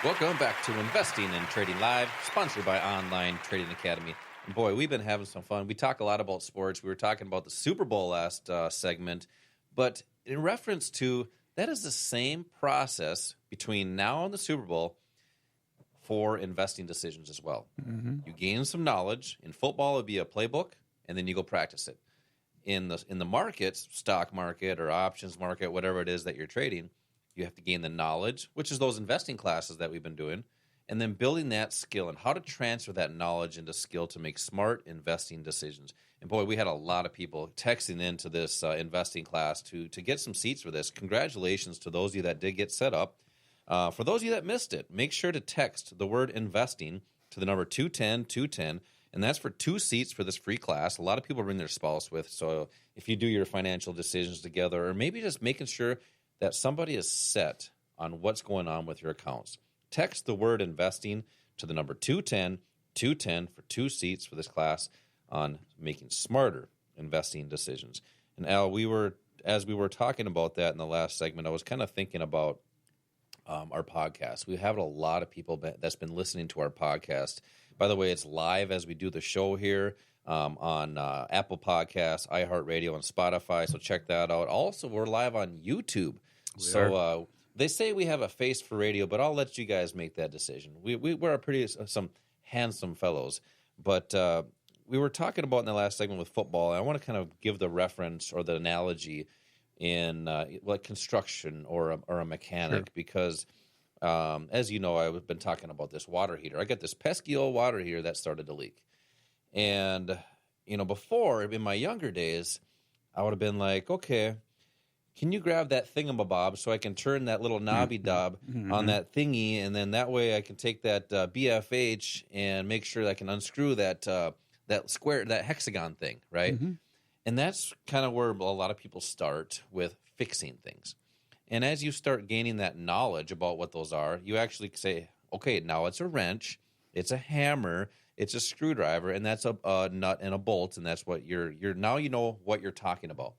Welcome back to Investing and Trading Live, sponsored by Online Trading Academy. And boy, we've been having some fun. We talk a lot about sports. We were talking about the Super Bowl last segment, but in reference to that is the same process between now and the Super Bowl for investing decisions as well. Mm-hmm. You gain some knowledge. In football, it would be a playbook, and then you go practice it. In the markets, stock market or options market, whatever it is that you're trading, you have to gain the knowledge, which is those investing classes that we've been doing, and then building that skill and how to transfer that knowledge into skill to make smart investing decisions. And boy, we had a lot of people texting into this investing class to get some seats for this. Congratulations to those of you that did get set up. For those of you that missed it, make sure to text the word investing to the number 210-210, and that's for 2 seats for this free class. A lot of people bring their spouse with, so if you do your financial decisions together, or maybe just making sure that somebody is set on what's going on with your accounts. Text the word investing to the number 210-210 for 2 seats for this class on making smarter investing decisions. And Al, as we were talking about that in the last segment, I was kind of thinking about our podcast. We have a lot of people that's been listening to our podcast. By the way, it's live as we do the show here on Apple Podcasts, iHeartRadio, and Spotify, so check that out. Also, we're live on YouTube. They say we have a face for radio, but I'll let you guys make that decision. We're some handsome fellows. But we were talking about in the last segment with football, and I want to kind of give the reference or the analogy in like construction or a mechanic, sure. Because as you know, I've been talking about this water heater. I got this pesky old water heater that started to leak. And, before, in my younger days, I would have been like, okay, can you grab that thingamabob so I can turn that little knobby knob on that thingy, and then that way I can take that BFH and make sure that I can unscrew that square, that hexagon thing, right? Mm-hmm. And that's kind of where a lot of people start with fixing things. And as you start gaining that knowledge about what those are, you actually say, okay, now it's a wrench, it's a hammer, it's a screwdriver, and that's a nut and a bolt, and that's what you're now you know what you're talking about.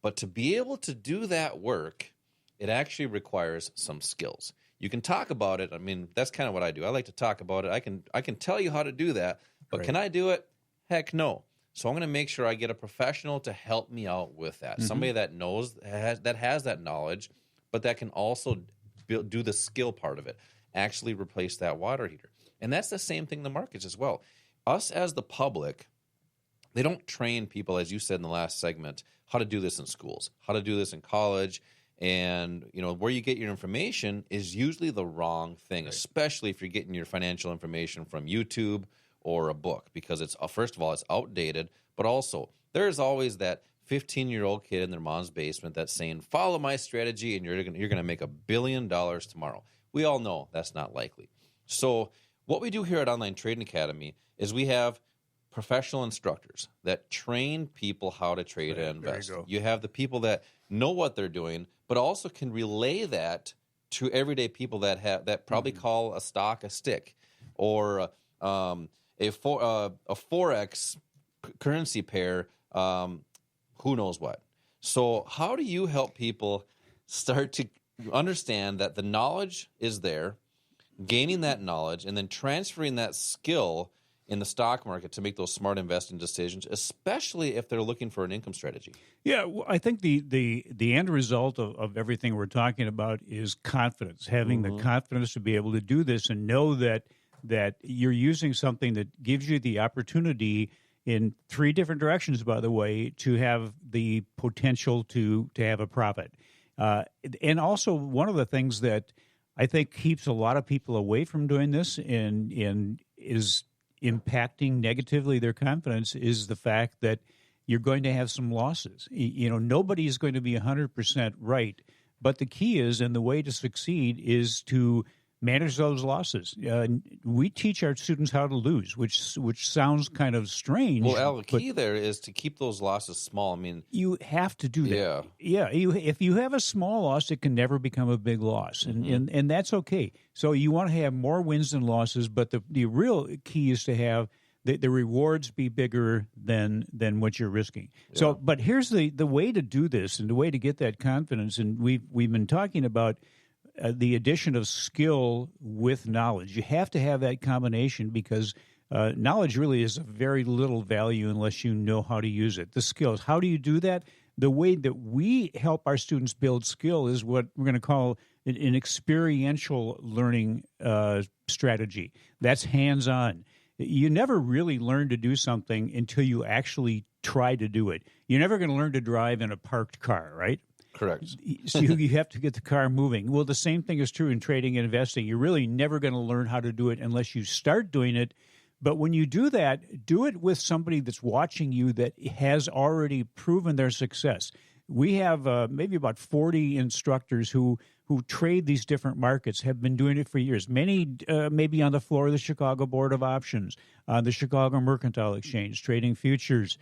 But to be able to do that work, it actually requires some skills. You can talk about it. I mean, that's kind of what I do. I like to talk about it. I can tell you how to do that, but right. Can I do it? Heck no. So I'm going to make sure I get a professional to help me out with that. Mm-hmm. Somebody that knows, that has that knowledge, but that can also do the skill part of it, actually replace that water heater. And that's the same thing in the markets as well. Us as the public, they don't train people, as you said in the last segment, how to do this in schools, how to do this in college. And, where you get your information is usually the wrong thing, right. Especially if you're getting your financial information from YouTube or a book, because it's, first of all, it's outdated, but also there's always that 15-year-old kid in their mom's basement that's saying, follow my strategy and you're going to make $1 billion tomorrow. We all know that's not likely. So what we do here at Online Trading Academy is we have professional instructors that train people how to trade and invest. You have the people that know what they're doing, but also can relay that to everyday people that probably call a stock a stick, or a forex currency pair, who knows what. So how do you help people start to understand that the knowledge is there, gaining that knowledge, and then transferring that skill in the stock market to make those smart investing decisions, especially if they're looking for an income strategy? Yeah, well, I think the end result of everything we're talking about is confidence, having the confidence to be able to do this and know that you're using something that gives you the opportunity in 3 different directions, by the way, to have the potential to have a profit. And also, one of the things that I think keeps a lot of people away from doing this and is impacting negatively their confidence is the fact that you're going to have some losses. Nobody is going to be 100% right, but the key is, and the way to succeed is to manage those losses. We teach our students how to lose, which sounds kind of strange. Well, Al, the key there is to keep those losses small. I mean, you have to do that. Yeah. If you have a small loss, it can never become a big loss, and that's okay. So you want to have more wins than losses, but the real key is to have the rewards be bigger than what you're risking. Yeah. So, but here's the way to do this, and the way to get that confidence. And we've been talking about the addition of skill with knowledge. You have to have that combination because knowledge really is of very little value unless you know how to use it. The skills, how do you do that? The way that we help our students build skill is what we're going to call an experiential learning strategy. That's hands-on. You never really learn to do something until you actually try to do it. You're never going to learn to drive in a parked car, right? Correct. So you have to get the car moving. Well, the same thing is true in trading and investing. You're really never going to learn how to do it unless you start doing it. But when you do that, do it with somebody that's watching you that has already proven their success. We have maybe about 40 instructors who trade these different markets, have been doing it for years. Many maybe on the floor of the Chicago Board of Options, the Chicago Mercantile Exchange, trading futures,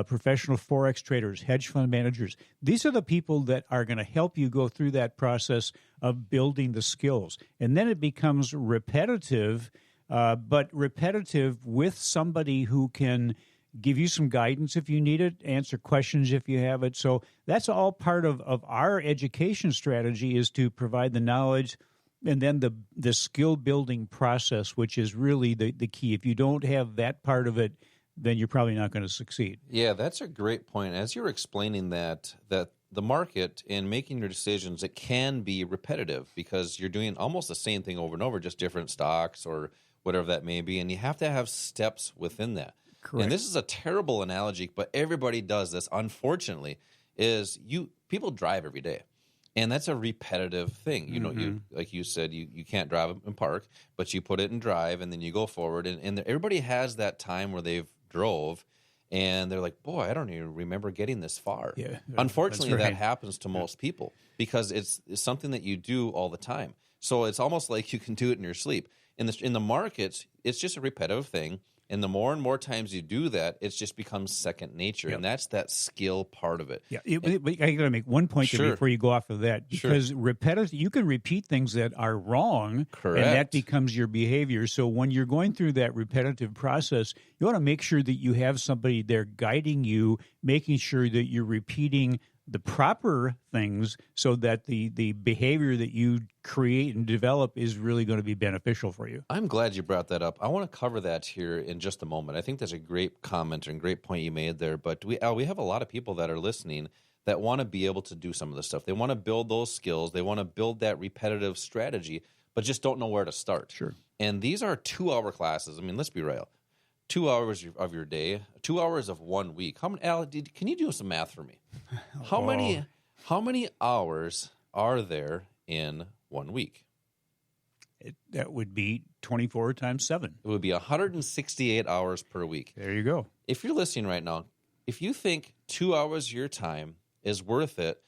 professional Forex traders, hedge fund managers. These are the people that are going to help you go through that process of building the skills. And then it becomes repetitive, but repetitive with somebody who can give you some guidance if you need it, answer questions if you have it. So that's all part of our education strategy, is to provide the knowledge and then the skill building process, which is really the key. If you don't have that part of it, then you're probably not going to succeed. Yeah, that's a great point. As you're explaining that the market and making your decisions, it can be repetitive because you're doing almost the same thing over and over, just different stocks or whatever that may be, and you have to have steps within that. Correct. And this is a terrible analogy, but everybody does this, unfortunately, is people drive every day. And that's a repetitive thing. You know, you like you said, you can't drive and park, but you put it in drive and then you go forward. And everybody has that time where they've drove and they're like, boy, I don't even remember getting this far. Yeah, unfortunately, right. that happens to most people because it's something that you do all the time. So it's almost like you can do it in your sleep. In the markets, it's just a repetitive thing. And the more and more times you do that, it just becomes second nature. Yep. And that's that skill part of it. Yeah, I got to make one point Sure. before you go off of that. Because Sure. repetitive, you can repeat things that are wrong, Correct. and that becomes your behavior. So when you're going through that repetitive process, you want to make sure that you have somebody there guiding you, making sure that you're repeating the proper things so that the behavior that you create and develop is really going to be beneficial for you. I'm glad you brought that up. I want to cover that here in just a moment. I think that's a great comment and great point you made there. But we have a lot of people that are listening that want to be able to do some of this stuff. They want to build those skills. They want to build that repetitive strategy, but just don't know where to start. Sure. And these are 2-hour classes. I mean, let's be real. 2 hours of your day, 2 hours of 1 week. Al, can you do some math for me? How many hours are there in 1 week? That would be 24 times 7. It would be 168 hours per week. There you go. If you're listening right now, if you think 2 hours of your time is worth it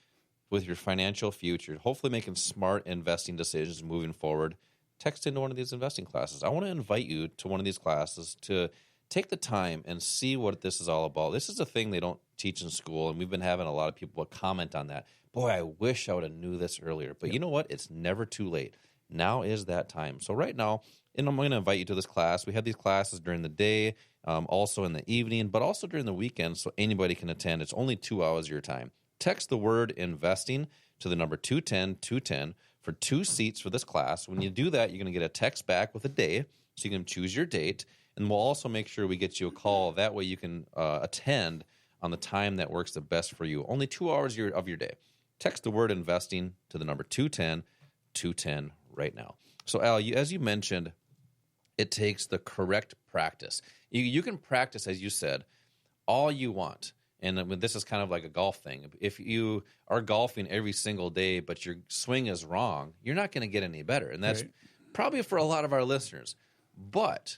with your financial future, hopefully making smart investing decisions moving forward, text into one of these investing classes. I want to invite you to one of these classes to take the time and see what this is all about. This is a thing they don't teach in school, and we've been having a lot of people comment on that. Boy, I wish I would have knew this earlier. But You know what? It's never too late. Now is that time. So right now, and I'm going to invite you to this class. We have these classes during the day, also in the evening, but also during the weekend, so anybody can attend. It's only 2 hours of your time. Text the word investing to the number 210-210 for 2 seats for this class. When you do that, you're going to get a text back with a day, so you can choose your date. And we'll also make sure we get you a call. That way you can attend on the time that works the best for you. Only 2 hours of your day. Text the word investing to the number 210-210 right now. So, Al, as you mentioned, it takes the correct practice. You can practice, as you said, all you want. And I mean, this is kind of like a golf thing. If you are golfing every single day, but your swing is wrong, you're not going to get any better. And that's probably for a lot of our listeners. But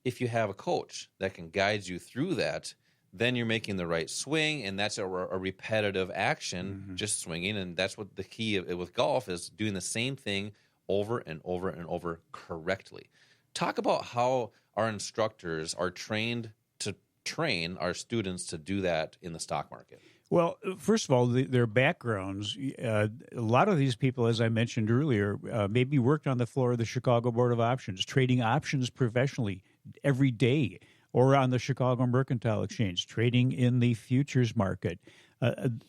if you have a coach that can guide you through that, then you're making the right swing, and that's a repetitive action, just swinging. And that's what the key with golf is, doing the same thing over and over and over correctly. Talk about how our instructors are trained to train our students to do that in the stock market. Well, first of all, their backgrounds, a lot of these people, as I mentioned earlier, maybe worked on the floor of the Chicago Board of Options, trading options professionally every day, or on the Chicago Mercantile Exchange, trading in the futures market.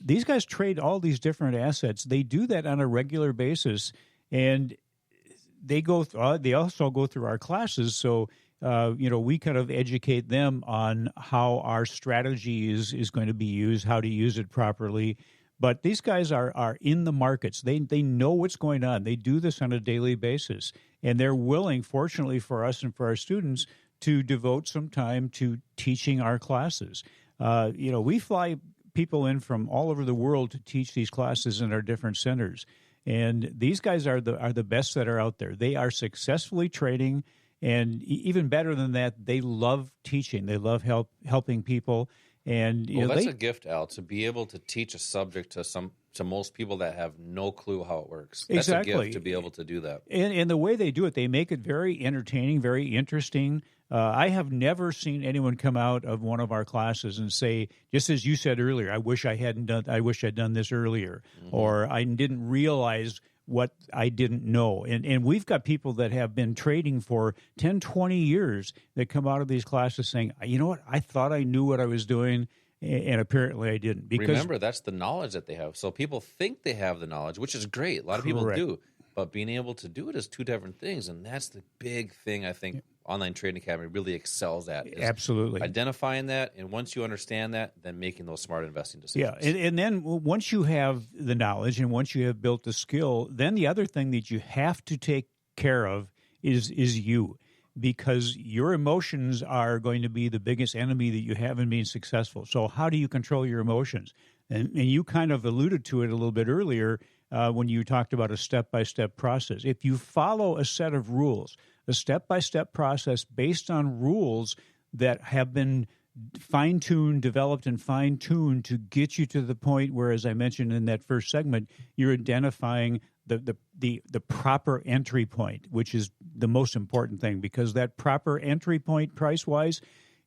These guys trade all these different assets. They do that on a regular basis, And they they also go through our classes. So, we kind of educate them on how our strategy is going to be used, how to use it properly. But these guys are in the markets. They know what's going on. They do this on a daily basis. And they're willing, fortunately for us and for our students, to devote some time to teaching our classes. We fly people in from all over the world to teach these classes in our different centers. And these guys are the best that are out there. They are successfully trading, and even better than that, they love teaching. They love helping people. And that's a gift, Al, to be able to teach a subject to most people that have no clue how it works. That's exactly. a gift to be able to do that. And the way they do it, they make it very entertaining, very interesting. I have never seen anyone come out of one of our classes and say, just as you said earlier, I wish I'd done this earlier, or I didn't realize what I didn't know. And we've got people that have been trading for 10, 20 years that come out of these classes saying, you know what, I thought I knew what I was doing, and apparently I didn't. Because remember, that's the knowledge that they have. So people think they have the knowledge, which is great. A lot of people do. But being able to do it is two different things, and that's the big thing I think Online Trading Academy really excels at. Absolutely. Identifying that, and once you understand that, then making those smart investing decisions. Yeah, and then once you have the knowledge and once you have built the skill, then the other thing that you have to take care of is you, because your emotions are going to be the biggest enemy that you have in being successful. So how do you control your emotions? And you kind of alluded to it a little bit earlier when you talked about a step-by-step process. If you follow a set of rules, a step-by-step process based on rules that have been fine-tuned, developed and fine-tuned to get you to the point where, as I mentioned in that first segment, you're identifying the proper entry point, which is the most important thing, because that proper entry point price-wise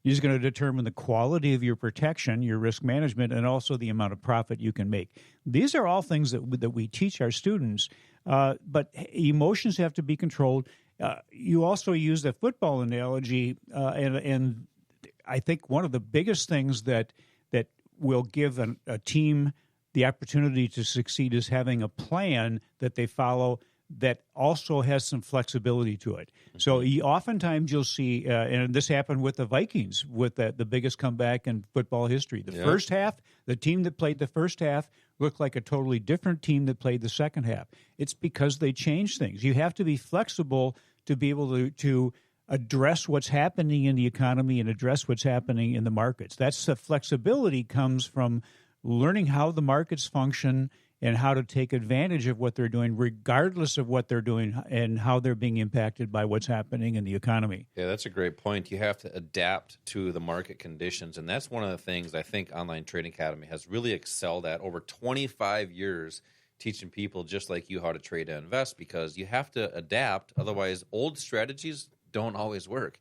is going to determine the quality of your protection, your risk management, and also the amount of profit you can make. These are all things that we teach our students, but emotions have to be controlled. You also use the football analogy, and I think one of the biggest things that will give a team the opportunity to succeed is having a plan that they follow that also has some flexibility to it. So oftentimes you'll see, and this happened with the Vikings, with the biggest comeback in football history. The first half, the team that played the first half looked like a totally different team that played the second half. It's because they changed things. You have to be flexible to be able to address what's happening in the economy and address what's happening in the markets. That's the flexibility comes from learning how the markets function and how to take advantage of what they're doing, regardless of what they're doing and how they're being impacted by what's happening in the economy. Yeah, that's a great point. You have to adapt to the market conditions, and that's one of the things I think Online Trading Academy has really excelled at over 25 years, teaching people just like you how to trade and invest, because you have to adapt. Otherwise, old strategies don't always work.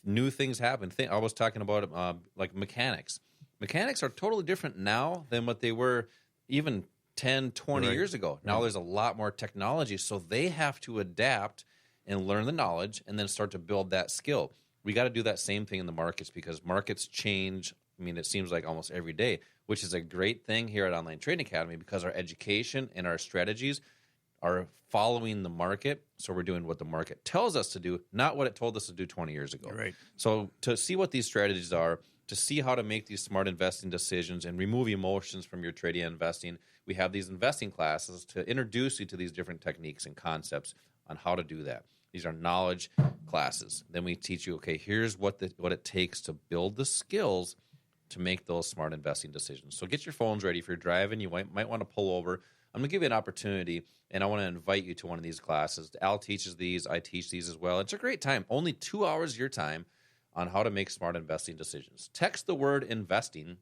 New things happen. I was talking about like mechanics. Mechanics are totally different now than what they were even 10, 20 years ago. Now there's a lot more technology, so they have to adapt and learn the knowledge and then start to build that skill. We got to do that same thing in the markets, because markets change. I mean, it seems like almost every day, which is a great thing here at Online Trading Academy, because our education and our strategies are following the market. So we're doing what the market tells us to do, not what it told us to do 20 years ago. Right. So to see what these strategies are, to see how to make these smart investing decisions and remove emotions from your trading and investing, we have these investing classes to introduce you to these different techniques and concepts on how to do that. These are knowledge classes. Then we teach you, okay, here's what it takes to build the skills to make those smart investing decisions. So get your phones ready. If you're driving, you might want to pull over. I'm going to give you an opportunity, and I want to invite you to one of these classes. Al teaches these. I teach these as well. It's a great time. Only 2 hours of your time on how to make smart investing decisions. Text the word investing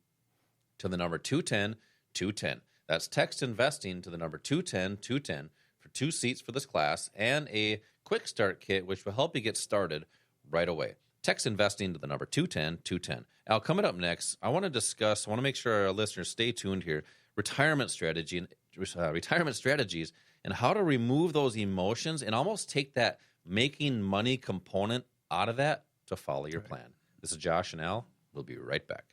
to the number 210-210. That's text investing to the number 210-210 for 2 seats for this class and a quick start kit, which will help you get started right away. Text investing to the number 210-210. Al, coming up next, I want to make sure our listeners stay tuned here, retirement strategies and how to remove those emotions and almost take that making money component out of that to follow your plan. This is Josh and Al. We'll be right back.